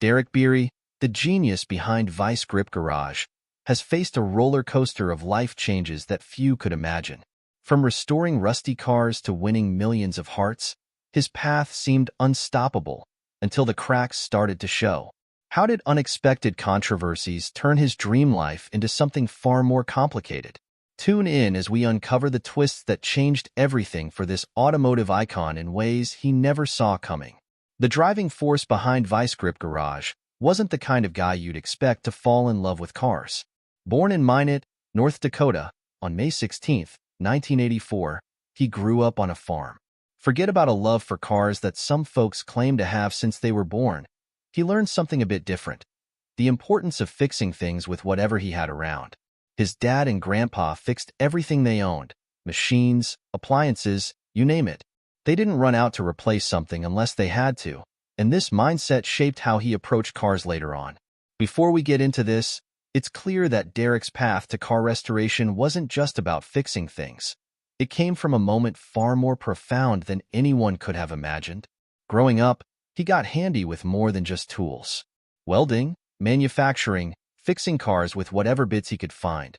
Derek Bieri, the genius behind Vice Grip Garage, has faced a roller coaster of life changes that few could imagine. From restoring rusty cars to winning millions of hearts, his path seemed unstoppable until the cracks started to show. How did unexpected controversies turn his dream life into something far more complicated? Tune in as we uncover the twists that changed everything for this automotive icon in ways he never saw coming. The driving force behind Vice Grip Garage wasn't the kind of guy you'd expect to fall in love with cars. Born in Minot, North Dakota, on May 16, 1984, he grew up on a farm. Forget about a love for cars that some folks claim to have since they were born. He learned something a bit different: the importance of fixing things with whatever he had around. His dad and grandpa fixed everything they owned: machines, appliances, you name it. They didn't run out to replace something unless they had to, and this mindset shaped how he approached cars later on. Before we get into this, it's clear that Derek's path to car restoration wasn't just about fixing things. It came from a moment far more profound than anyone could have imagined. Growing up, he got handy with more than just tools. Welding, manufacturing, fixing cars with whatever bits he could find.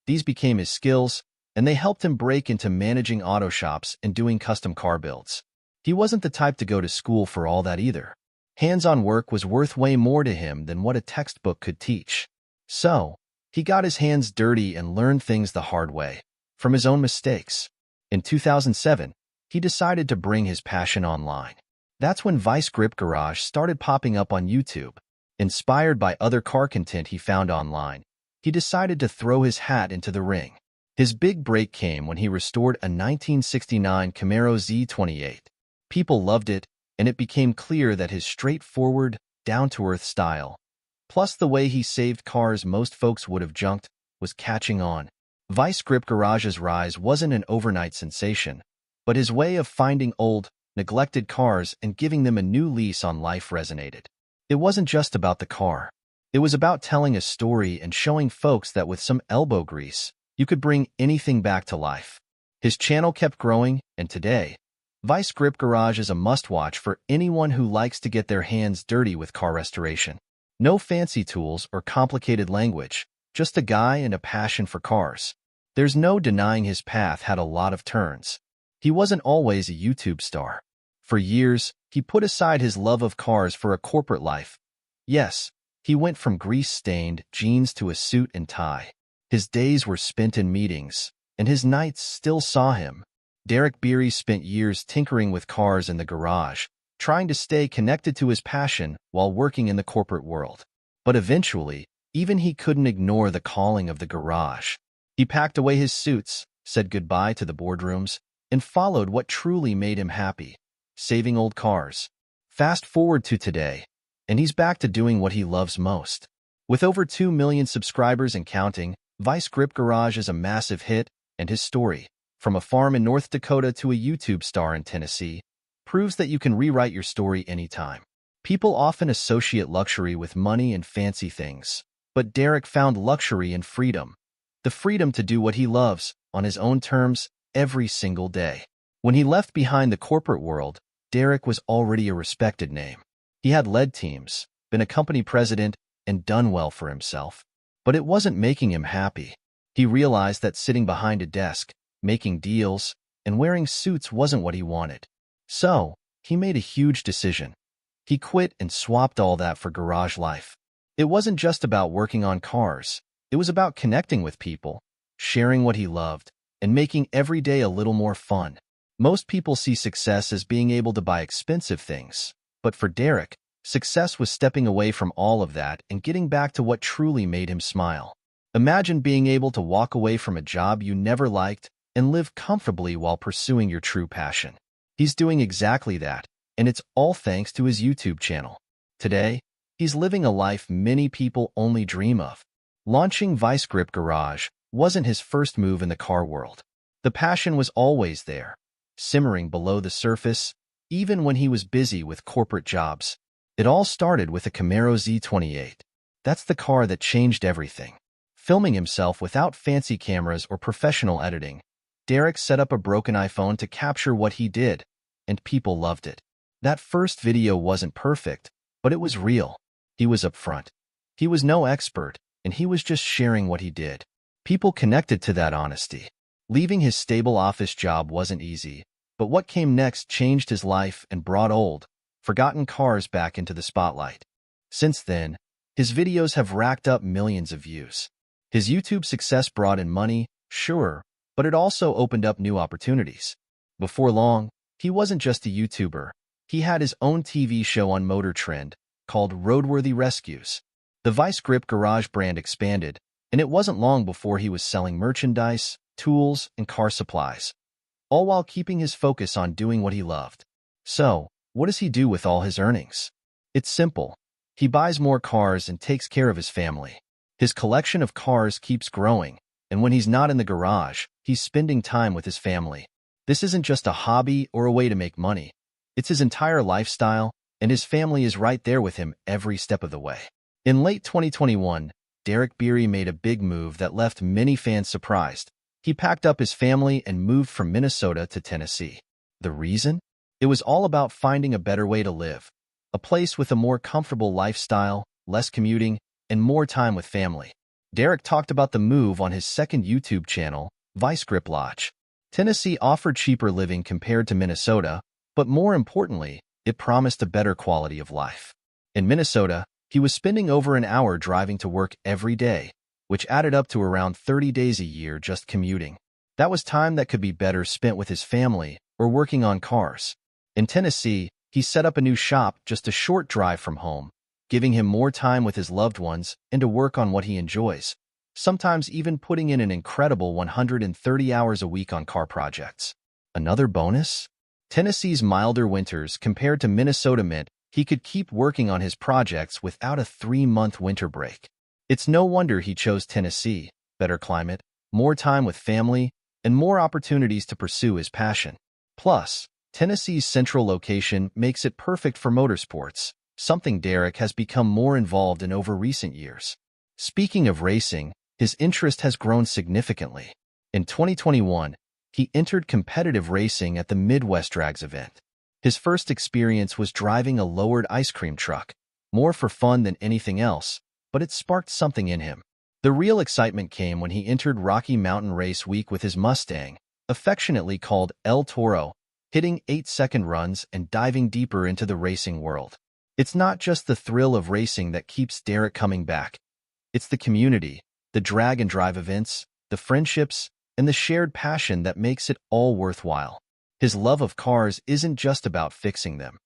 These became his skills, and they helped him break into managing auto shops and doing custom car builds. He wasn't the type to go to school for all that either. Hands-on work was worth way more to him than what a textbook could teach. So, he got his hands dirty and learned things the hard way, from his own mistakes. In 2007, he decided to bring his passion online. That's when Vice Grip Garage started popping up on YouTube. Inspired by other car content he found online, he decided to throw his hat into the ring. His big break came when he restored a 1969 Camaro Z28. People loved it, and it became clear that his straightforward, down-to-earth style, plus the way he saved cars most folks would have junked, was catching on. Vice Grip Garage's rise wasn't an overnight sensation, but his way of finding old, neglected cars and giving them a new lease on life resonated. It wasn't just about the car. It was about telling a story and showing folks that with some elbow grease, you could bring anything back to life. His channel kept growing, and today, Vice Grip Garage is a must-watch for anyone who likes to get their hands dirty with car restoration. No fancy tools or complicated language, just a guy and a passion for cars. There's no denying his path had a lot of turns. He wasn't always a YouTube star. For years, he put aside his love of cars for a corporate life. Yes, he went from grease-stained jeans to a suit and tie. His days were spent in meetings, and his nights still saw him. Derek Bieri spent years tinkering with cars in the garage, trying to stay connected to his passion while working in the corporate world. But eventually, even he couldn't ignore the calling of the garage. He packed away his suits, said goodbye to the boardrooms, and followed what truly made him happy: saving old cars. Fast forward to today, and he's back to doing what he loves most. With over 2 million subscribers and counting, Vice Grip Garage is a massive hit, and his story, from a farm in North Dakota to a YouTube star in Tennessee, proves that you can rewrite your story anytime. People often associate luxury with money and fancy things, but Derek found luxury in freedom. The freedom to do what he loves, on his own terms, every single day. When he left behind the corporate world, Derek was already a respected name. He had led teams, been a company president, and done well for himself. But it wasn't making him happy. He realized that sitting behind a desk, making deals, and wearing suits wasn't what he wanted. So, he made a huge decision. He quit and swapped all that for garage life. It wasn't just about working on cars. It was about connecting with people, sharing what he loved, and making every day a little more fun. Most people see success as being able to buy expensive things, but for Derek, success was stepping away from all of that and getting back to what truly made him smile. Imagine being able to walk away from a job you never liked and live comfortably while pursuing your true passion. He's doing exactly that, and it's all thanks to his YouTube channel. Today, he's living a life many people only dream of. Launching Vice Grip Garage wasn't his first move in the car world. The passion was always there, simmering below the surface, even when he was busy with corporate jobs. It all started with a Camaro Z28. That's the car that changed everything. Filming himself without fancy cameras or professional editing, Derek set up a broken iPhone to capture what he did, and people loved it. That first video wasn't perfect, but it was real. He was upfront. He was no expert, and he was just sharing what he did. People connected to that honesty. Leaving his stable office job wasn't easy, but what came next changed his life and brought old, forgotten cars back into the spotlight. Since then, his videos have racked up millions of views. His YouTube success brought in money, sure, but it also opened up new opportunities. Before long, he wasn't just a YouTuber. He had his own TV show on Motor Trend called Roadworthy Rescues. The Vice Grip Garage brand expanded, and it wasn't long before he was selling merchandise, tools, and car supplies, all while keeping his focus on doing what he loved. So, what does he do with all his earnings? It's simple. He buys more cars and takes care of his family. His collection of cars keeps growing, and when he's not in the garage, he's spending time with his family. This isn't just a hobby or a way to make money. It's his entire lifestyle, and his family is right there with him every step of the way. In late 2021, Derek Bieri made a big move that left many fans surprised. He packed up his family and moved from Minnesota to Tennessee. The reason? It was all about finding a better way to live, a place with a more comfortable lifestyle, less commuting, and more time with family. Derek talked about the move on his second YouTube channel, Vice Grip Lodge. Tennessee offered cheaper living compared to Minnesota, but more importantly, it promised a better quality of life. In Minnesota, he was spending over an hour driving to work every day, which added up to around 30 days a year just commuting. That was time that could be better spent with his family or working on cars. In Tennessee, he set up a new shop just a short drive from home, giving him more time with his loved ones and to work on what he enjoys, sometimes even putting in an incredible 130 hours a week on car projects. Another bonus? Tennessee's milder winters compared to Minnesota meant he could keep working on his projects without a 3-month winter break. It's no wonder he chose Tennessee: better climate, more time with family, and more opportunities to pursue his passion. Plus, Tennessee's central location makes it perfect for motorsports, something Derek has become more involved in over recent years. Speaking of racing, his interest has grown significantly. In 2021, he entered competitive racing at the Midwest Drags event. His first experience was driving a lowered ice cream truck, more for fun than anything else, but it sparked something in him. The real excitement came when he entered Rocky Mountain Race Week with his Mustang, affectionately called El Toro, hitting 8-second runs and diving deeper into the racing world. It's not just the thrill of racing that keeps Derek coming back. It's the community, the drag and drive events, the friendships, and the shared passion that makes it all worthwhile. His love of cars isn't just about fixing them.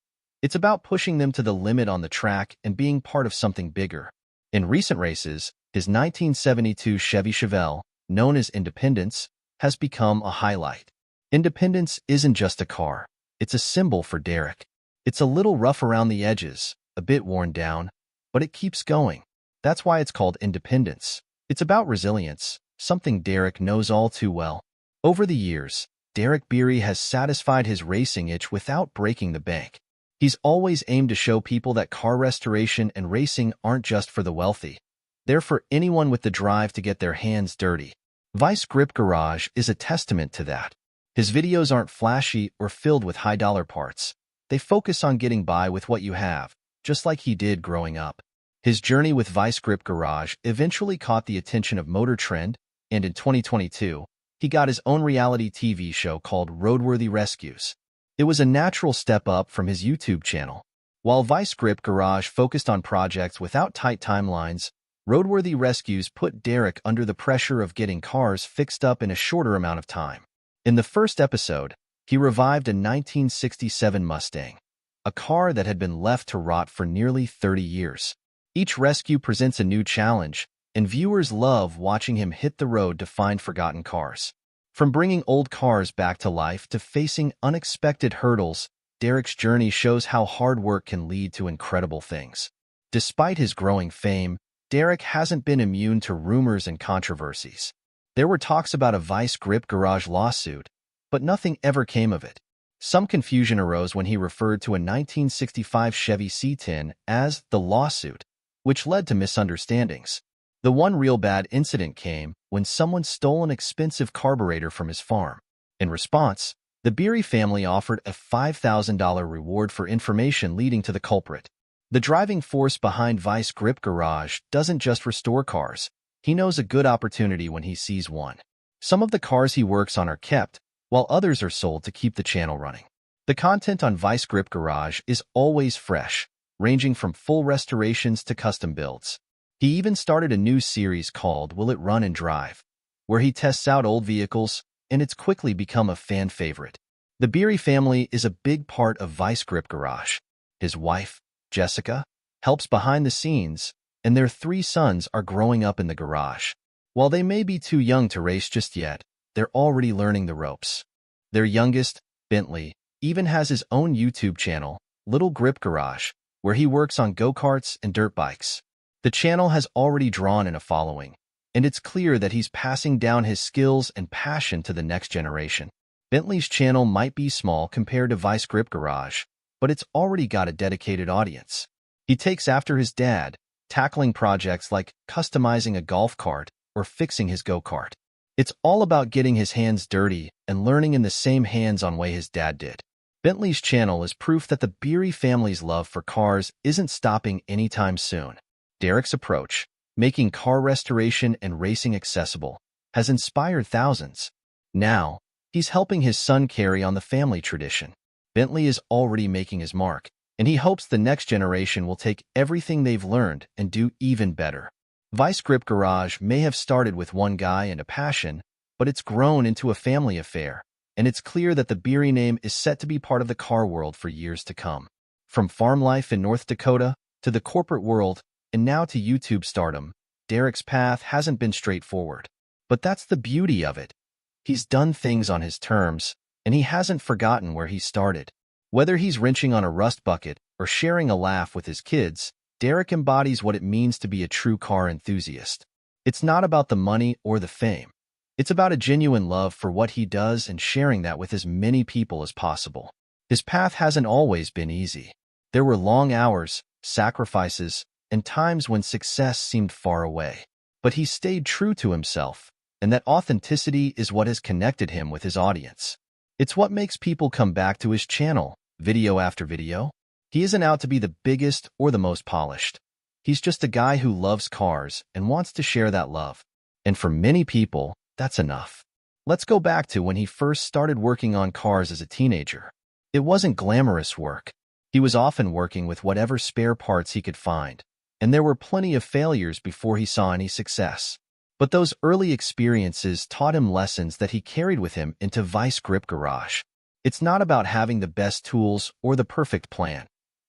It's about pushing them to the limit on the track and being part of something bigger. In recent races, his 1972 Chevy Chevelle, known as Independence, has become a highlight. Independence isn't just a car. It's a symbol for Derek. It's a little rough around the edges, a bit worn down, but it keeps going. That's why it's called Independence. It's about resilience, something Derek knows all too well. Over the years, Derek Bieri has satisfied his racing itch without breaking the bank. He's always aimed to show people that car restoration and racing aren't just for the wealthy. They're for anyone with the drive to get their hands dirty. Vice Grip Garage is a testament to that. His videos aren't flashy or filled with high-dollar parts. They focus on getting by with what you have, just like he did growing up. His journey with Vice Grip Garage eventually caught the attention of Motor Trend, and in 2022, he got his own reality TV show called Roadworthy Rescues. It was a natural step up from his YouTube channel. While Vice Grip Garage focused on projects without tight timelines, Roadworthy Rescues put Derek under the pressure of getting cars fixed up in a shorter amount of time. In the first episode, he revived a 1967 Mustang, a car that had been left to rot for nearly 30 years. Each rescue presents a new challenge, and viewers love watching him hit the road to find forgotten cars. From bringing old cars back to life to facing unexpected hurdles, Derek's journey shows how hard work can lead to incredible things. Despite his growing fame, Derek hasn't been immune to rumors and controversies. There were talks about a Vice Grip Garage lawsuit, but nothing ever came of it. Some confusion arose when he referred to a 1965 Chevy C10 as the lawsuit, which led to misunderstandings. The one real bad incident came when someone stole an expensive carburetor from his farm. In response, the Bieri family offered a $5,000 reward for information leading to the culprit. The driving force behind Vice Grip Garage doesn't just restore cars. He knows a good opportunity when he sees one. Some of the cars he works on are kept, while others are sold to keep the channel running. The content on Vice Grip Garage is always fresh, ranging from full restorations to custom builds. He even started a new series called Will It Run and Drive, where he tests out old vehicles, and it's quickly become a fan favorite. The Bieri family is a big part of Vice Grip Garage. His wife, Jessica, helps behind the scenes, and their 3 sons are growing up in the garage. While they may be too young to race just yet, they're already learning the ropes. Their youngest, Bentley, even has his own YouTube channel, Little Grip Garage, where he works on go-karts and dirt bikes. The channel has already drawn in a following, and it's clear that he's passing down his skills and passion to the next generation. Bentley's channel might be small compared to Vice Grip Garage, but it's already got a dedicated audience. He takes after his dad, tackling projects like customizing a golf cart or fixing his go-kart. It's all about getting his hands dirty and learning in the same hands-on way his dad did. Bentley's channel is proof that the Bieri family's love for cars isn't stopping anytime soon. Derek's approach, making car restoration and racing accessible, has inspired thousands. Now, he's helping his son carry on the family tradition. Bentley is already making his mark, and he hopes the next generation will take everything they've learned and do even better. Vice Grip Garage may have started with one guy and a passion, but it's grown into a family affair, and it's clear that the Bieri name is set to be part of the car world for years to come. From farm life in North Dakota to the corporate world, and now to YouTube stardom, Derek's path hasn't been straightforward. But that's the beauty of it. He's done things on his terms, and he hasn't forgotten where he started. Whether he's wrenching on a rust bucket or sharing a laugh with his kids, Derek embodies what it means to be a true car enthusiast. It's not about the money or the fame. It's about a genuine love for what he does and sharing that with as many people as possible. His path hasn't always been easy. There were long hours, sacrifices, and times when success seemed far away. But he stayed true to himself, and that authenticity is what has connected him with his audience. It's what makes people come back to his channel, video after video. He isn't out to be the biggest or the most polished. He's just a guy who loves cars and wants to share that love. And for many people, that's enough. Let's go back to when he first started working on cars as a teenager. It wasn't glamorous work. He was often working with whatever spare parts he could find, and there were plenty of failures before he saw any success. But those early experiences taught him lessons that he carried with him into Vice Grip Garage. It's not about having the best tools or the perfect plan.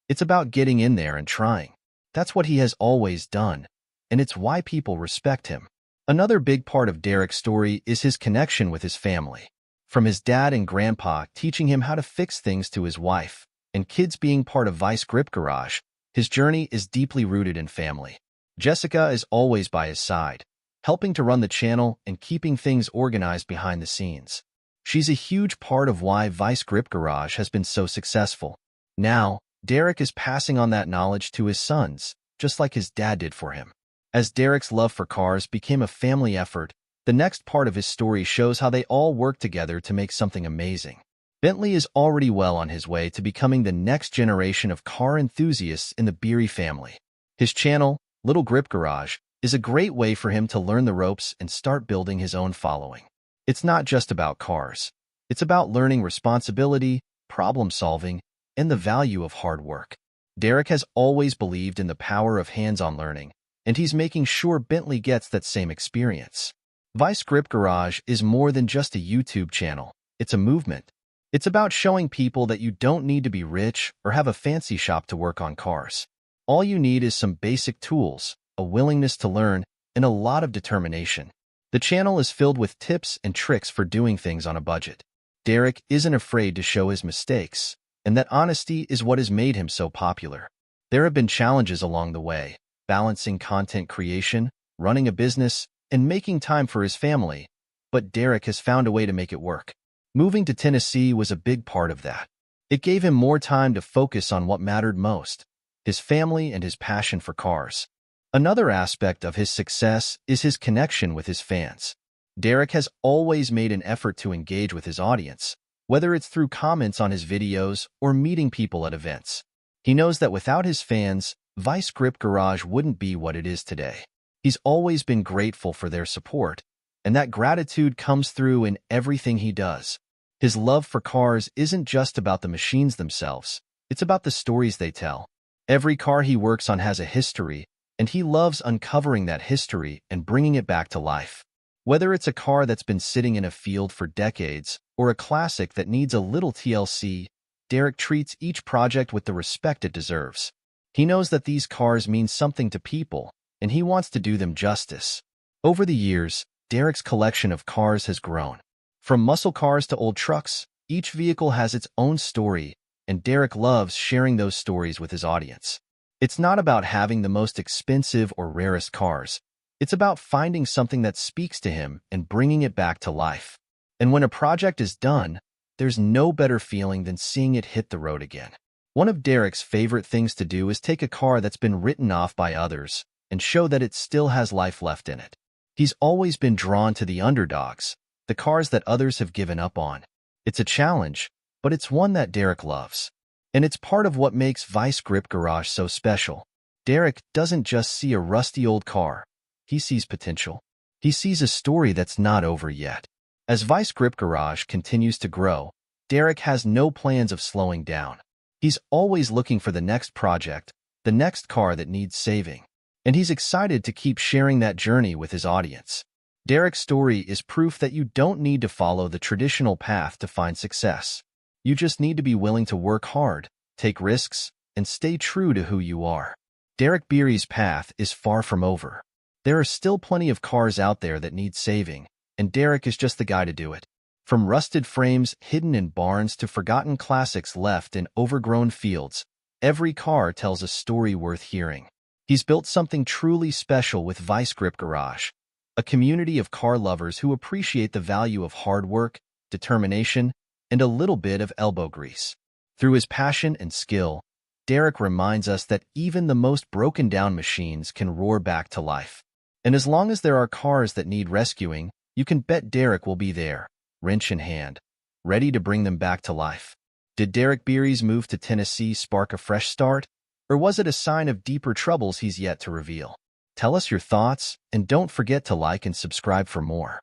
It's about getting in there and trying. That's what he has always done, and it's why people respect him. Another big part of Derek's story is his connection with his family. From his dad and grandpa teaching him how to fix things to his wife, and kids being part of Vice Grip Garage, his journey is deeply rooted in family. Jessica is always by his side, helping to run the channel and keeping things organized behind the scenes. She's a huge part of why Vice Grip Garage has been so successful. Now, Derek is passing on that knowledge to his sons, just like his dad did for him. As Derek's love for cars became a family effort, the next part of his story shows how they all work together to make something amazing. Bentley is already well on his way to becoming the next generation of car enthusiasts in the Bieri family. His channel, Little Grip Garage, is a great way for him to learn the ropes and start building his own following. It's not just about cars. It's about learning responsibility, problem-solving, and the value of hard work. Derek has always believed in the power of hands-on learning, and he's making sure Bentley gets that same experience. Vice Grip Garage is more than just a YouTube channel. It's a movement. It's about showing people that you don't need to be rich or have a fancy shop to work on cars. All you need is some basic tools, a willingness to learn, and a lot of determination. The channel is filled with tips and tricks for doing things on a budget. Derek isn't afraid to show his mistakes, and that honesty is what has made him so popular. There have been challenges along the way, balancing content creation, running a business, and making time for his family, but Derek has found a way to make it work. Moving to Tennessee was a big part of that. It gave him more time to focus on what mattered most, his family and his passion for cars. Another aspect of his success is his connection with his fans. Derek has always made an effort to engage with his audience, whether it's through comments on his videos or meeting people at events. He knows that without his fans, Vice Grip Garage wouldn't be what it is today. He's always been grateful for their support, and that gratitude comes through in everything he does. His love for cars isn't just about the machines themselves, it's about the stories they tell. Every car he works on has a history, and he loves uncovering that history and bringing it back to life. Whether it's a car that's been sitting in a field for decades or a classic that needs a little TLC, Derek treats each project with the respect it deserves. He knows that these cars mean something to people, and he wants to do them justice. Over the years, Derek's collection of cars has grown. From muscle cars to old trucks, each vehicle has its own story, and Derek loves sharing those stories with his audience. It's not about having the most expensive or rarest cars. It's about finding something that speaks to him and bringing it back to life. And when a project is done, there's no better feeling than seeing it hit the road again. One of Derek's favorite things to do is take a car that's been written off by others and show that it still has life left in it. He's always been drawn to the underdogs, the cars that others have given up on. It's a challenge, but it's one that Derek loves. And it's part of what makes Vice Grip Garage so special. Derek doesn't just see a rusty old car. He sees potential. He sees a story that's not over yet. As Vice Grip Garage continues to grow, Derek has no plans of slowing down. He's always looking for the next project, the next car that needs saving. And he's excited to keep sharing that journey with his audience. Derek's story is proof that you don't need to follow the traditional path to find success. You just need to be willing to work hard, take risks, and stay true to who you are. Derek Bieri's path is far from over. There are still plenty of cars out there that need saving, and Derek is just the guy to do it. From rusted frames hidden in barns to forgotten classics left in overgrown fields, every car tells a story worth hearing. He's built something truly special with Vice Grip Garage, a community of car lovers who appreciate the value of hard work, determination, and a little bit of elbow grease. Through his passion and skill, Derek reminds us that even the most broken-down machines can roar back to life. And as long as there are cars that need rescuing, you can bet Derek will be there, wrench in hand, ready to bring them back to life. Did Derek Bieri's move to Tennessee spark a fresh start, or was it a sign of deeper troubles he's yet to reveal? Tell us your thoughts, and don't forget to like and subscribe for more.